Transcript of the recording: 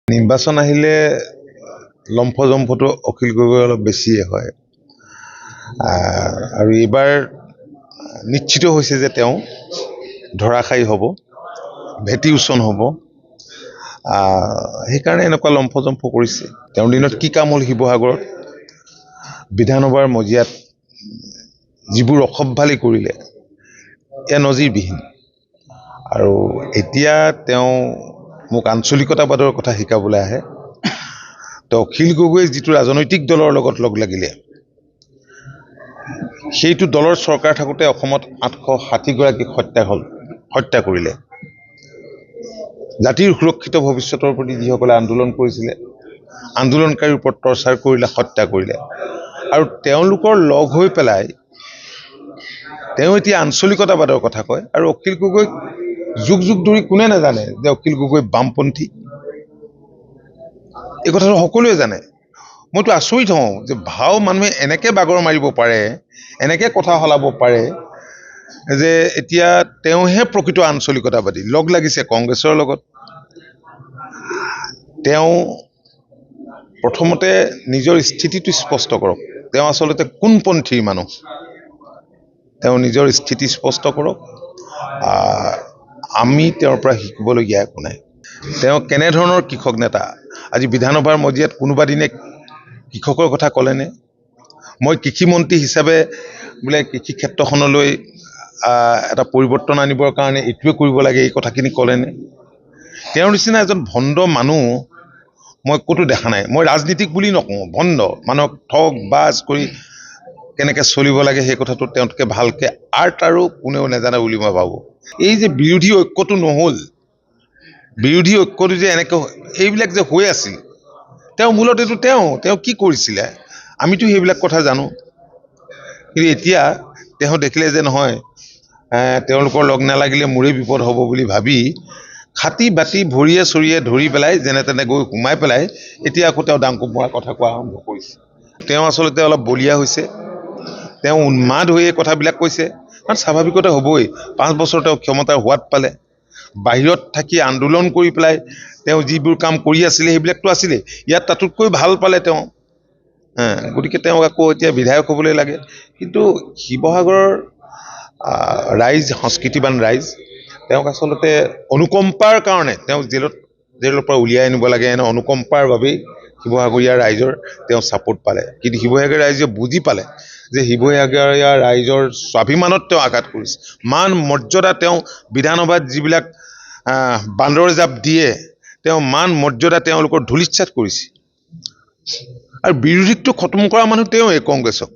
নিৰ্বাচন আহিলে লম্ফজম্ফটো অখিল গগৈ অলপ বেছিয়ে হয় আৰু এইবাৰ নিশ্চিত হৈছে যে তেওঁ ধৰাশায়ী হ'ব, ভেটি উচন হ'ব। সেইকাৰণে এনেকুৱা লম্ফজম্ফ কৰিছে। তেওঁৰ দিনত কি কাম হ'ল শিৱসাগৰত, বিধানসভাৰ মজিয়াত যিবোৰ অসভ্যালি কৰিলে এয়া নজিৰবিহীন। আৰু এতিয়া তেওঁ মোক আঞ্চলিকতাবাদৰ কথা শিকাবলৈ আহে। তো অখিল গগৈয়ে যিটো ৰাজনৈতিক দলৰ লগত লগ লাগিলে, সেইটো দলৰ চৰকাৰ থাকোঁতে অসমত 860গৰাকীক হত্যা কৰিলে। জাতিৰ সুৰক্ষিত ভৱিষ্যতৰ প্ৰতি যিসকলে আন্দোলন কৰিছিলে, আন্দোলনকাৰীৰ ওপৰত টৰ্চাৰ কৰিলে, হত্যা কৰিলে। আৰু তেওঁলোকৰ লগ হৈ পেলাই তেওঁ এতিয়া আঞ্চলিকতাবাদৰ কথা কয়। আৰু অখিল গগৈক যুগ যুগ ধৰি কোনে নাজানে যে অখিল গগৈ বামপন্থী? এই কথাটো সকলোৱে জানে। মইতো আচৰিত হওঁ যে ভাও মানুহে এনেকৈ বাগৰ মাৰিব পাৰে, এনেকৈ কথা সলাব পাৰে যে এতিয়া তেওঁহে প্ৰকৃত আঞ্চলিকতাবাদী, লগ লাগিছে কংগ্ৰেছৰ লগত। তেওঁ প্ৰথমতে নিজৰ স্থিতিটো স্পষ্ট কৰক, তেওঁ আচলতে কোনপন্থীৰ মানুহ, তেওঁ নিজৰ স্থিতি স্পষ্ট কৰক। আমি তেওঁৰ পৰা শিকিবলগীয়া একো নাই। তেওঁ কেনেধৰণৰ কৃষক নেতা? আজি বিধানসভাৰ মজিয়াত কোনোবা দিনে কৃষকৰ কথা ক'লেনে? মই কৃষিমন্ত্ৰী হিচাপে বোলে কৃষি ক্ষেত্ৰখনলৈ এটা পৰিৱৰ্তন আনিবৰ কাৰণে এইটোৱে কৰিব লাগে, এই কথাখিনি ক'লেনে? তেওঁৰ নিচিনা এজন ভণ্ড মানুহ মই ক'তো দেখা নাই। মই ৰাজনীতিক বুলি নকওঁ, ভণ্ড মানুহক ঠগ বাজ কৰি কেনেকৈ চলিব লাগে সেই কথাটো তেওঁতকৈ ভালকৈ আৰ্ট আৰু কোনেও নাজানে বুলি মই ভাবোঁ। এই যে বিৰোধী ঐক্যটো নহ'ল, বিৰোধী ঐক্যটো যে এনেকৈ এইবিলাক যে হৈ আছিল, তেওঁ মূলত এইটো তেওঁ কি কৰিছিলে আমিতো সেইবিলাক কথা জানো। কিন্তু এতিয়া তেওঁ দেখিলে যে নহয়, তেওঁলোকৰ লগ নালাগিলে মোৰেই বিপদ হ'ব বুলি ভাবি খাটি বাতি ভৰিয়ে চৰিয়ে ধৰি পেলাই যেনে তেনে গৈ সোমাই পেলাই এতিয়া আকৌ তেওঁ ডাংকুপ মৰাৰ কথা কোৱা আৰম্ভ কৰিছে। তেওঁ আচলতে অলপ বলিয়া হৈছে, তেওঁ উন্মাদ হৈ এই কথাবিলাক কৈছে। কাৰণ স্বাভাৱিকতে হ'বই, 5 বছৰ তেওঁ ক্ষমতাৰ সোৱাদ পালে, বাহিৰত থাকি আন্দোলন কৰি পেলাই তেওঁ যিবোৰ কাম কৰি আছিলে সেইবিলাকতো আছিলেই, ইয়াত তাতোতকৈ ভাল পালে তেওঁ। গতিকে তেওঁক আকৌ এতিয়া বিধায়ক হ'বলৈ লাগে। কিন্তু শিৱসাগৰৰ ৰাইজ, সংস্কৃতিবান ৰাইজ, তেওঁক আচলতে অনুকম্পাৰ কাৰণে তেওঁ জেলৰ পৰা উলিয়াই আনিব লাগে, এনে অনুকম্পাৰ বাবেই শিৱসাগৰীয়া ৰাইজৰ তেওঁ ছাপোৰ্ট পালে। কিন্তু শিৱসাগৰীয়া ৰাইজে বুজি পালে যে শিৱসাগৰীয়া ৰাইজৰ স্বাভিমানত তেওঁ আঘাত কৰিছে। মান মৰ্যাদা তেওঁ বিধানসভাত যিবিলাক বান্দৰ জাপ দিয়ে, তেওঁ মান মৰ্যাদা তেওঁলোকৰ ধূলিসাৎ কৰিছে। আৰু বিৰোধীকটো খতম কৰা মানুহ তেওঁৱে কংগ্ৰেছক।